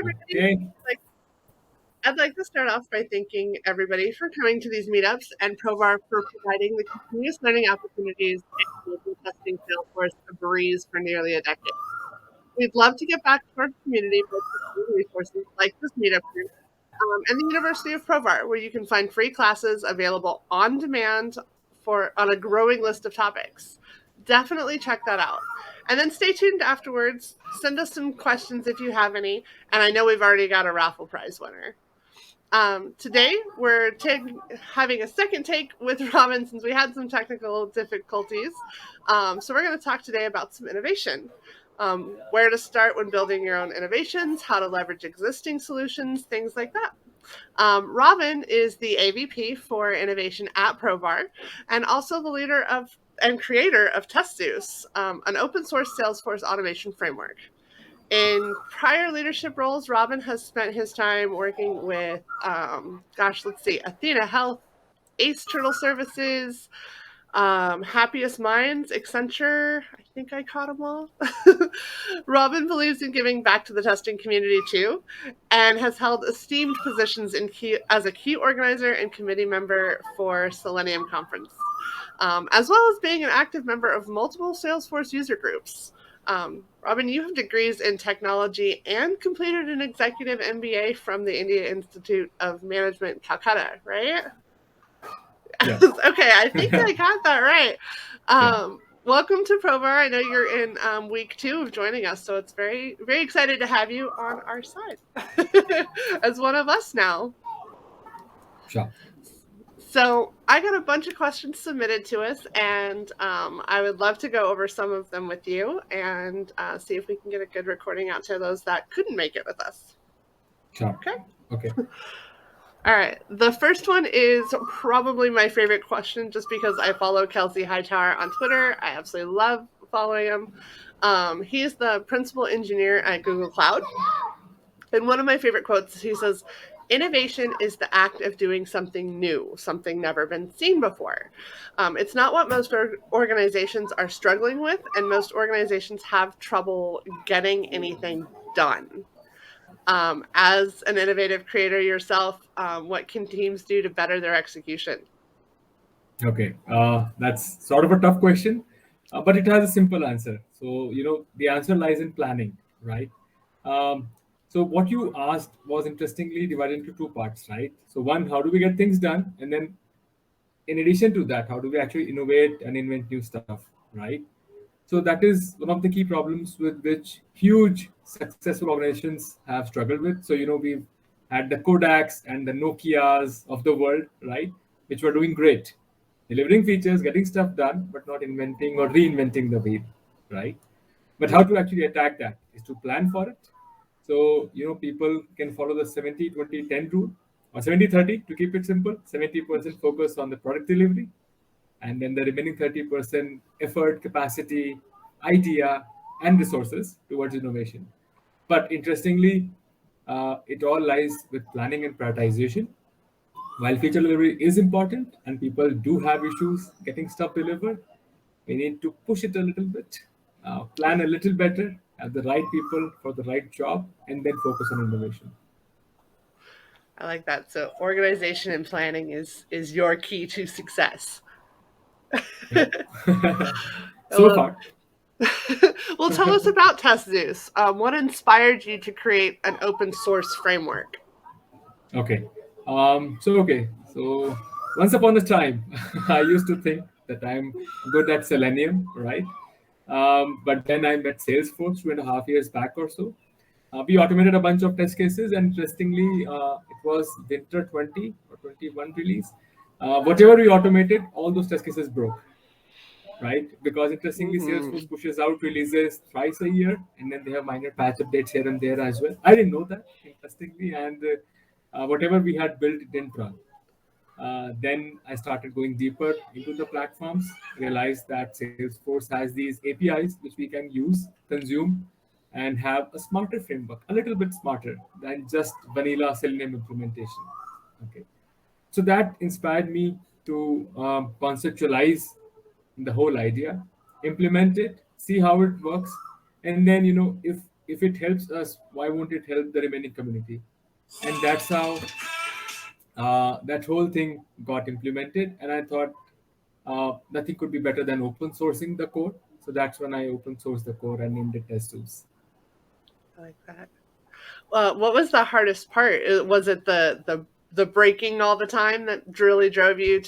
everybody. Okay. Like, I'd like to start off by thanking everybody for coming to these meetups and Provar for providing the continuous learning opportunities and making testing Salesforce a breeze for nearly a decade. We'd love to get back to our community by providing resources like this meetup group and the University of Provar, where you can find free classes available on demand on a growing list of topics. Definitely check that out. And then stay tuned afterwards. Send us some questions if you have any. And I know we've already got a raffle prize winner. Today, we're having a second take with Robin since we had some technical difficulties. So we're going to talk today about some innovation. Where to start when building your own innovations, how to leverage existing solutions, things like that. Robin is the AVP for innovation at Provar and also the leader of and creator of TestZeus, an open source Salesforce automation framework. In prior leadership roles, Robin has spent his time working with, Athena Health, Ace Turtle Services, Happiest Minds, Accenture. I think I caught them all. Robin believes in giving back to the testing community too, and has held esteemed positions as a key organizer and committee member for Selenium Conference, as well as being an active member of multiple Salesforce user groups. Robin, you have degrees in technology and completed an executive MBA from the India Institute of Management, Calcutta, right? Yeah. Okay, I think I got that right. Yeah. Welcome to Provar. I know you're in week 2 of joining us, so it's very, very excited to have you on our side as one of us now. Sure. So I got a bunch of questions submitted to us, and I would love to go over some of them with you and see if we can get a good recording out to those that couldn't make it with us. Sure. Okay. Okay. All right. The first one is probably my favorite question just because I follow Kelsey Hightower on Twitter. I absolutely love following him. He's the principal engineer at Google Cloud. And one of my favorite quotes, he says, "Innovation is the act of doing something new, something never been seen before." It's not what most organizations are struggling with, and most organizations have trouble getting anything done. As an innovative creator yourself, what can teams do to better their execution? Okay. That's sort of a tough question, but it has a simple answer. So, the answer lies in planning, right? Um, so, what you asked was interestingly divided into two parts, right? So, one, how do we get things done? And then, in addition to that, how do we actually innovate and invent new stuff, right? So that is one of the key problems with which huge successful organizations have struggled with. So we've had the Kodaks and the Nokias of the world, right, which were doing great, delivering features, getting stuff done, but not inventing or reinventing the wheel, right? But how to actually attack that is to plan for it. So people can follow the 70-20-10 rule or 70-30 to keep it simple. 70% focus on the product delivery, and then the remaining 30% effort, capacity, idea, and resources towards innovation. But interestingly, it all lies with planning and prioritization. While feature delivery is important and people do have issues getting stuff delivered, we need to push it a little bit, plan a little better, have the right people for the right job, and then focus on innovation. I like that. So organization and planning is your key to success. Yeah. I So love. far. Well, tell us about TestZeus. What inspired you to create an open source framework? Okay. So once upon a time, I used to think that I'm good at Selenium, right? But then I met Salesforce 2.5 years back or so. We automated a bunch of test cases, and interestingly, it was winter 20 or 21 release. Whatever we automated, all those test cases broke, right? Because interestingly, Mm-hmm. Salesforce pushes out releases thrice a year, and then they have minor patch updates here and there as well. I didn't know that, interestingly, and whatever we had built it didn't run. Then I started going deeper into the platforms, realized that Salesforce has these APIs which we can use, consume, and have a smarter framework, a little bit smarter than just vanilla Selenium implementation. Okay. So that inspired me to conceptualize the whole idea, implement it, see how it works, and then if if it helps us, why won't it help the remaining community? And that's how that whole thing got implemented. And I thought nothing could be better than open sourcing the code. So that's when I open sourced the code and named it test tools. I like that. What was the hardest part? Was it the breaking all the time that really drove you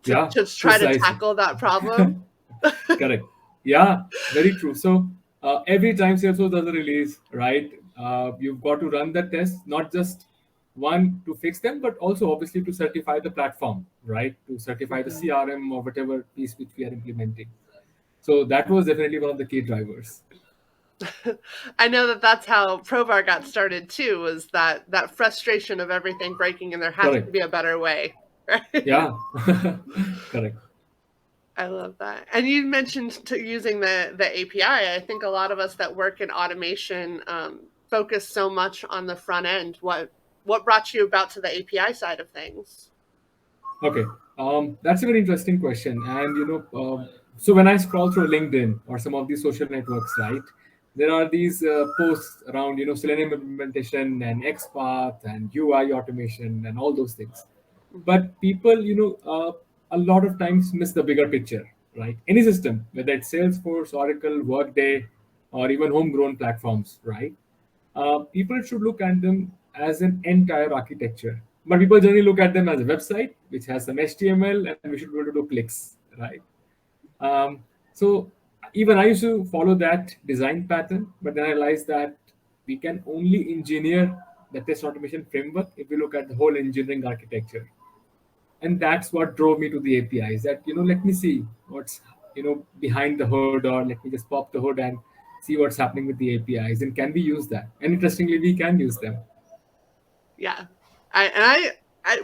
Yeah, to try to precisely. tackle that problem? Correct. Yeah, very true. So every time Salesforce does a release, right, you've got to run the test, not just one to fix them, but also obviously to certify the platform, right, to certify the Mhm. CRM or whatever piece which we are implementing. So that was definitely one of the key drivers. I know that that's how Provar got started too. Was that frustration of everything breaking, and there has to Correct. be a better way, right? Yeah. Correct. I love that. And you mentioned using the API. I think a lot of us that work in automation focus so much on the front end. What brought you about to the API side of things? Okay, that's a very interesting question. And so when I scroll through LinkedIn or some of these social networks, right, there are these posts around Selenium implementation and XPath and UI automation and all those things. Hmm. But people, a lot of times miss the bigger picture, right? Any system, whether it's Salesforce, Oracle, Workday, or even homegrown platforms, right? People should look at them as an entire architecture. But people generally look at them as a website which has some HTML and we should be able to do clicks, right? So even I used to follow that design pattern, but then I realized that we can only engineer the test automation framework if we look at the whole engineering architecture. And that's what drove me to the APIs. That let me see what's behind the hood, or let me just pop the hood and see what's happening with the APIs, and can we use that? And interestingly, we can use them. Yeah, I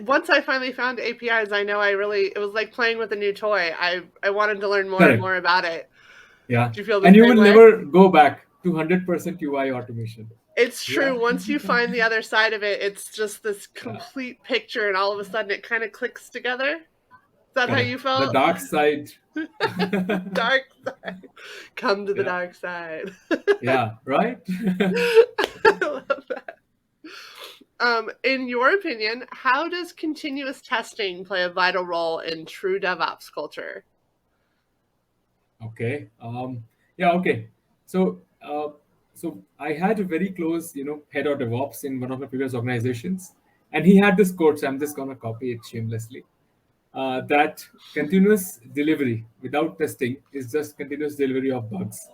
once I finally found APIs, I know I really it was like playing with a new toy. I wanted to learn more and Correct. more about it. Yeah, Do you feel the and you same will way? never go back to 100% UI automation. It's Yeah. true. Once you find the other side of it, it's just this Yeah. complete picture, and all of a sudden it kind of clicks together. Is that how Correct. you The felt? dark side. Dark side. Come to the Yeah. dark side. Yeah. Right. I love that. In your opinion, how does continuous testing play a vital role in true DevOps culture? Okay. Yeah. Okay. So, I had a very close, head of DevOps in one of my previous organizations, and he had this quote. So I'm just gonna copy it shamelessly. That continuous delivery without testing is just continuous delivery of bugs,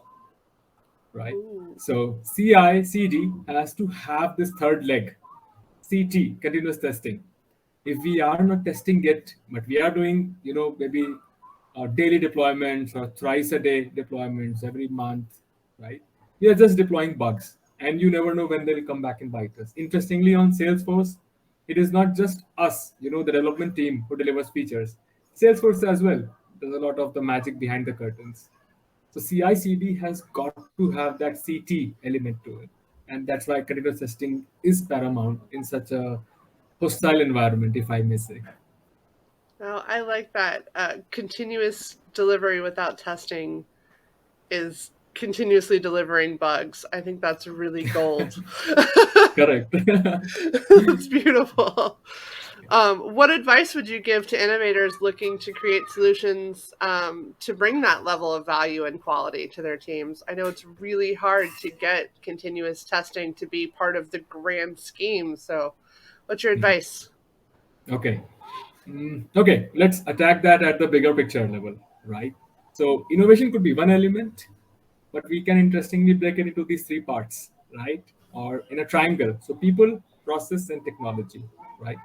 right? Ooh. So CI/CD has to have this third leg, CT, continuous testing. If we are not testing it, but we are doing, maybe daily deployments or thrice a day deployments every month, right? We are just deploying bugs, and you never know when they will come back and bite us. Interestingly, on Salesforce, it is not just us, the development team who delivers features. Salesforce as well does a lot of the magic behind the curtains. So CI/CD has got to have that CT element to it, and that's why continuous testing is paramount in such a hostile environment, if I may say. Now, I like that. Continuous delivery without testing is continuously delivering bugs. I think that's really gold. Correct. That's beautiful. What advice would you give to innovators looking to create solutions to bring that level of value and quality to their teams? I know it's really hard to get continuous testing to be part of the grand scheme. So, what's your advice? Okay. Okay, let's attack that at the bigger picture level, right? So innovation could be one element, but we can interestingly break it into these three parts, right? Or in a triangle. So people, process, and technology, right?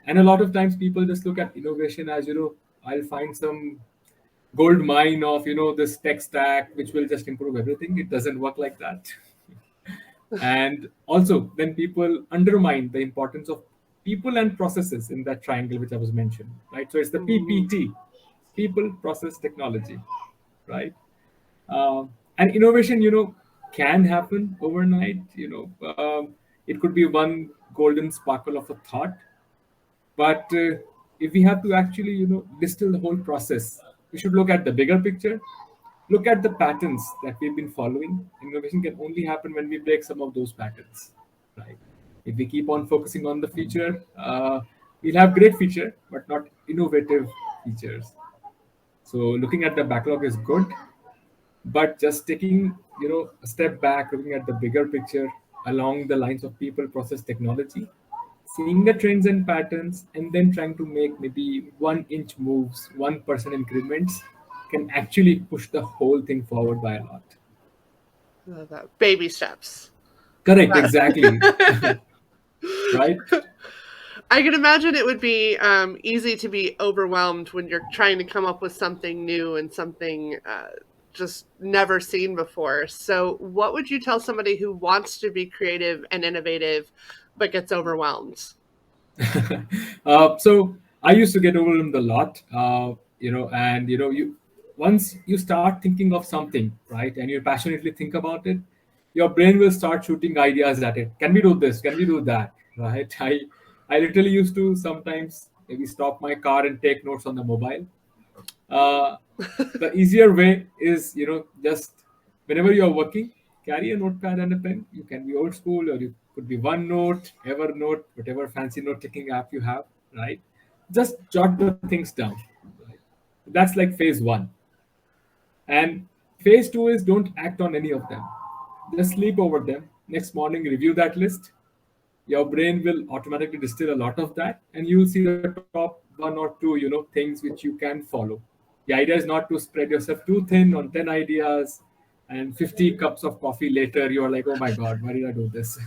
And a lot of times people just look at innovation as, I'll find some gold mine of, this tech stack, which will just improve everything. It doesn't work like that. And also, then people undermine the importance of people and processes in that triangle, which I was mentioned, right? So it's the Mm, PPT, people, process, technology, right? And innovation, can happen overnight. It could be one golden sparkle of a thought, but if we have to actually, distill the whole process, we should look at the bigger picture, look at the patterns that we've been following. Innovation can only happen when we break some of those patterns, right? If we keep on focusing on the future, we'll have great feature, but not innovative features. So looking at the backlog is good, but just taking a step back, looking at the bigger picture along the lines of people, process, technology, seeing the trends and patterns, and then trying to make maybe 1 inch moves, 1% increments can actually push the whole thing forward by a lot. Love that. Baby steps. Correct, exactly. Right. I can imagine it would be easy to be overwhelmed when you're trying to come up with something new and something just never seen before. So, what would you tell somebody who wants to be creative and innovative but gets overwhelmed? So I used to get overwhelmed a lot, and you once you start thinking of something, right, and you passionately think about it, your brain will start shooting ideas at it. Can we do this? Can we do that? Right? I literally used to sometimes maybe stop my car and take notes on the mobile. Uh, the easier way is just whenever you are working, carry a notepad and a pen. You can be old school, or you could be OneNote, Evernote, whatever fancy note taking app you have, right? Just jot the things down, right? That's like phase one. And phase two is don't act on any of them, just sleep over them. Next morning review that list. Your brain will automatically distill a lot of that, and you'll see the top 1 or 2 things which you can follow. The idea is not to spread yourself too thin on 10 ideas, and 50 cups of coffee later you're like, oh my god, why did I do this?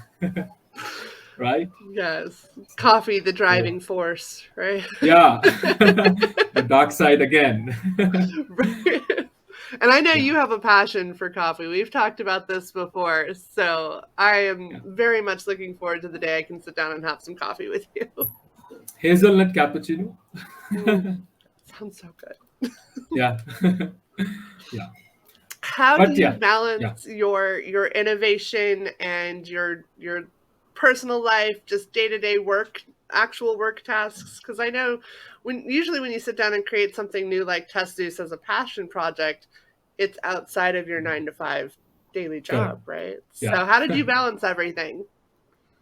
Right. Yes, coffee, the So driving force, right? yeah. The dark side again. Right. And I know Yeah, you have a passion for coffee. We've talked about this before. So I am yeah. very much looking forward to the day I can sit down and have some coffee with you. Hazelnut cappuccino. Ooh, sounds so good. Yeah. Yeah. How do But you yeah, yeah. balance your innovation and your personal life, just day-to-day work, actual work tasks? Because I know when you sit down and create something new like Test Zeus as a passion project, it's outside of your 9 to 5 daily Correct. job, right? Yeah. So how did you balance everything?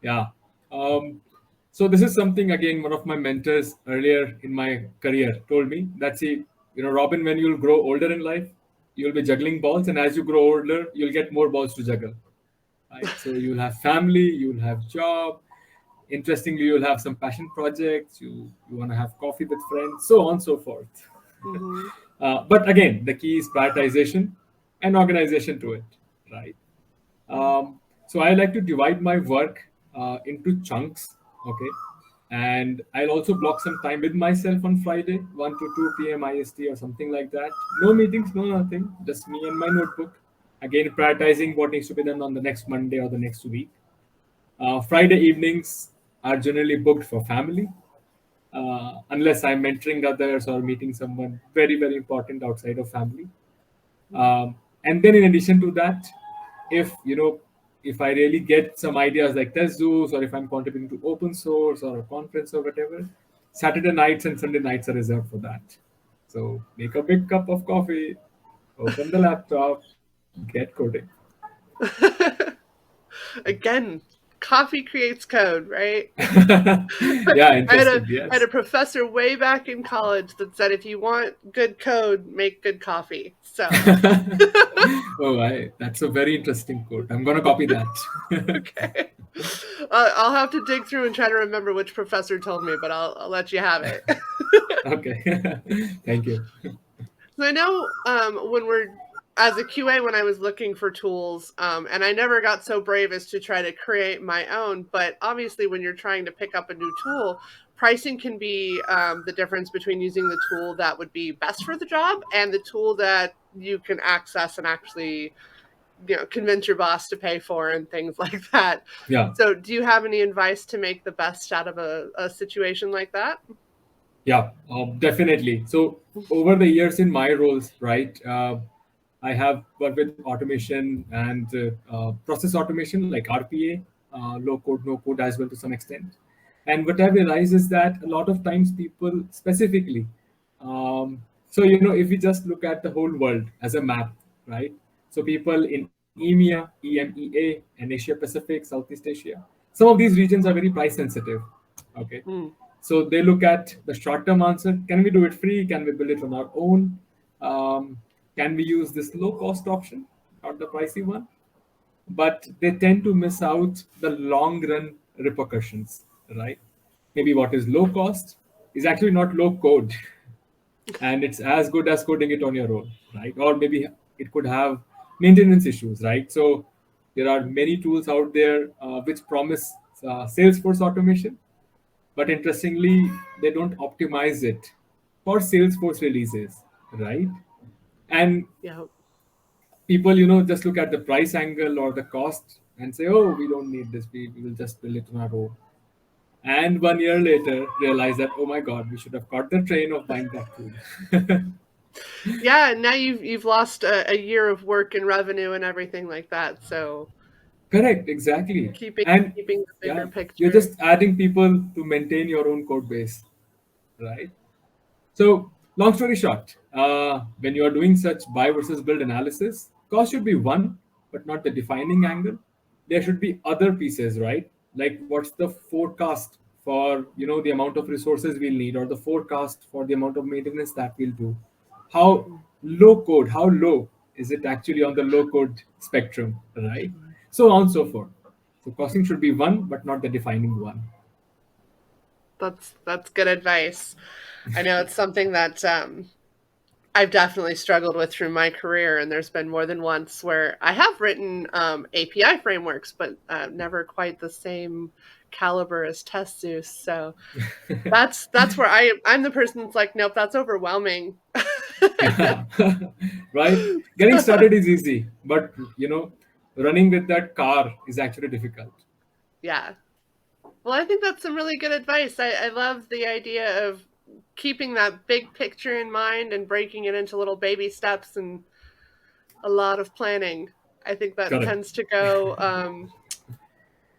Yeah. Um, so this is something again one of my mentors earlier in my career told me that, see, Robin, when you'll grow older in life, you'll be juggling balls, and as you grow older, you'll get more balls to juggle. Right. So you'll have family, you'll have job. Interestingly, you'll have some passion projects. You want to have coffee with friends, so on and so forth. Hmm. But again, the key is prioritization and organization to it. Right. So I like to divide my work into chunks, okay, and I'll also block some time with myself on Friday, 1 to 2 p.m. IST or something like that. No meetings, no nothing, just me and my notebook. Again, prioritizing what needs to be done on the next Monday or the next week. Friday evenings are generally booked for family, unless I'm mentoring others or meeting someone very, very important outside of family. And then in addition to that, if if I really get some ideas like test Zeus, or if I'm contributing to open source or a conference or whatever, Saturday nights and Sunday nights are reserved for that. So make a big cup of coffee, open the laptop, get coding. Again, coffee creates code, right? Yeah, I had interesting. I had a Yes. professor way back in college that said if you want good code, make good coffee. So Oh, that's a very interesting quote. I'm gonna copy that. okay, I'll have to dig through and try to remember which professor told me, but I'll let you have it. Okay. Thank you. So I know when we're as a QA when I was looking for tools, and I never got so brave as to try to create my own. But obviously, when you're trying to pick up a new tool, pricing can be the difference between using the tool that would be best for the job and the tool that you can access and actually convince your boss to pay for and things like that. Yeah. So, do you have any advice to make the best out of a situation like that? Yeah, definitely. So over the years in my roles, right, I have worked with automation and process automation like RPA, low code, no code as well to some extent. And what I realize is that a lot of times people specifically, so if we just look at the whole world as a map, right? So people in EMEA, EMEA, and Asia Pacific, Southeast Asia, some of these regions are very price sensitive. Okay, Mm, so they look at the short term answer: can we do it free? Can we build it on our own? Um, can we use this low cost option, not the pricey one? But they tend to miss out the long run repercussions, right? Maybe what is low cost is actually not low code, and it's as good as coding it on your own, right? Or maybe it could have maintenance issues, right? So there are many tools out there which promise Salesforce automation, but interestingly, they don't optimize it for Salesforce releases, right? And yeah. people, just look at the price angle or the cost and say, oh, we don't need this, we will just build it on our own. And 1 year later, realize that, oh my God, we should have caught the train of buying that tool. Yeah, and now you've lost a year of work and revenue and everything like that. So Correct, exactly. keeping And keeping the bigger yeah, you're picture. just adding people to maintain your own code base, right? So, long story short, when you are doing such buy versus build analysis, cost should be one, but not the defining angle. There should be other pieces, right? Like what's the forecast for the amount of resources we'll need, or the forecast for the amount of maintenance that we'll do. How Mm, how low is it actually on the low code spectrum, right? So on and so forth. So costing should be one, but not the defining one. that's good advice. I know it's something that I've definitely struggled with through my career, and there's been more than once where I have written API frameworks, but never quite the same caliber as TestZeus. So that's where I'm the person that's like, nope, that's overwhelming. Yeah. Right. Getting started is easy, but running with that car is actually difficult. Yeah. Well, I think that's some really good advice. I love the idea of keeping that big picture in mind and breaking it into little baby steps and a lot of planning. I think that Correct. tends to go.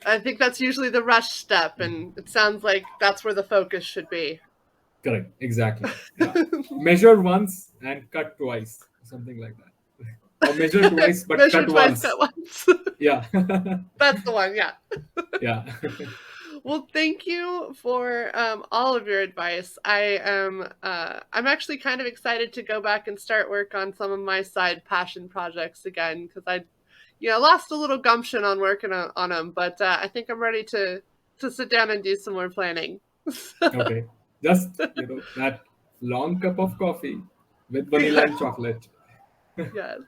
I think that's usually the rush step, and it sounds like that's where the focus should be. Correct. Exactly. Yeah. Measure once and cut twice, something like that. Or measure twice but Measure cut twice, once. cut once. Yeah. That's the one. Yeah. Yeah. Well, thank you for all of your advice. I'm actually kind of excited to go back and start work on some of my side passion projects again because lost a little gumption on working on them, but I think I'm ready to sit down and do some more planning. Okay. Just that long cup of coffee with vanilla Yeah. and chocolate. Yes.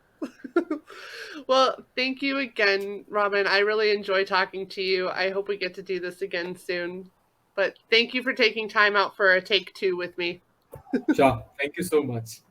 Well, thank you again, Robin. I really enjoy talking to you. I hope we get to do this again soon. But thank you for taking time out for a take two with me. Sure. Thank you so much.